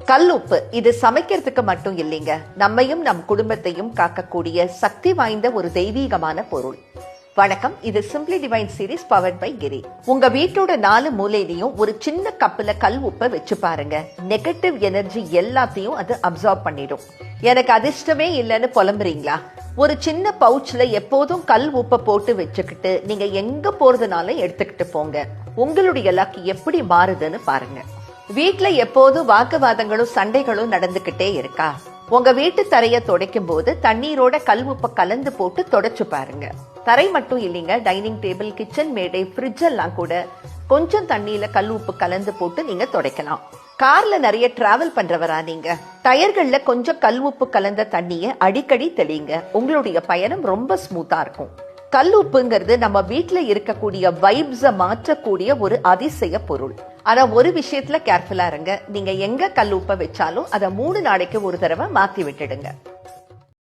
கல் உப்பு இது சமைக்கிறதுக்கு மட்டும் இல்லைங்க, நம்மையும் நம் குடும்பத்தையும் காக்கக்கூடிய சக்தி வாய்ந்த ஒரு தெய்வீகமான பொருள். வணக்கம், இது simply divine series powered by Giri. உங்க வீட்டோட 4 மூலையிலையும் ஒரு சின்ன கப்புல கல் உப்பை வச்சு பாருங்க. நெகட்டிவ் எனர்ஜி எல்லாத்தையும் அது அப்சார்ப் பண்ணிடும். எனக்கு அதிர்ஷ்டமே இல்லைன்னு புலம்புறீங்களா? ஒரு சின்ன பவுச்ல எப்போதும் கல் உப்பை போட்டு வச்சுக்கிட்டு நீங்க எங்க போறதுனாலும் எடுத்துக்கிட்டு போங்க. உங்களுடைய லக் எப்படி மாறுதுன்னு பாருங்க. வீட்டுல எப்போதும் வாக்குவாதங்களும் சண்டைகளும் நடந்துகிட்டே இருக்கா? உங்க வீட்டு தரைய துடைக்கும் போது தண்ணீரோட கல் உப்பை கலந்து போட்டு தொடச்சு பாருங்க. தரை மட்டும் இல்லைங்க, டைனிங் டேபிள், கிச்சன் மேடை, ஃப்ரிட்ஜ் எல்லாம் கூட கொஞ்சம் தண்ணியில கல் உப்பு கலந்து போட்டு நீங்க துடைக்கலாம். கார்ல நிறைய டிராவல் பண்றவரா நீங்க? டயர்கள்ல கொஞ்சம் கல் உப்பு கலந்த தண்ணிய அடிக்கடி தெளிங்க. உங்களுடைய பயணம் ரொம்ப ஸ்மூத்தா இருக்கும். கல் உப்புங்கிறது நம்ம வீட்டுல இருக்கக்கூடிய வைப்ஸ மாற்றக்கூடிய ஒரு அதிசய பொருள். ஆனா ஒரு விஷயத்துல கேர்ஃபுல்லா இருங்க. நீங்க எங்க கல் உப்பை வச்சாலும் அதை 3 நாளைக்கு ஒரு தடவை மாத்தி விட்டுடுங்க.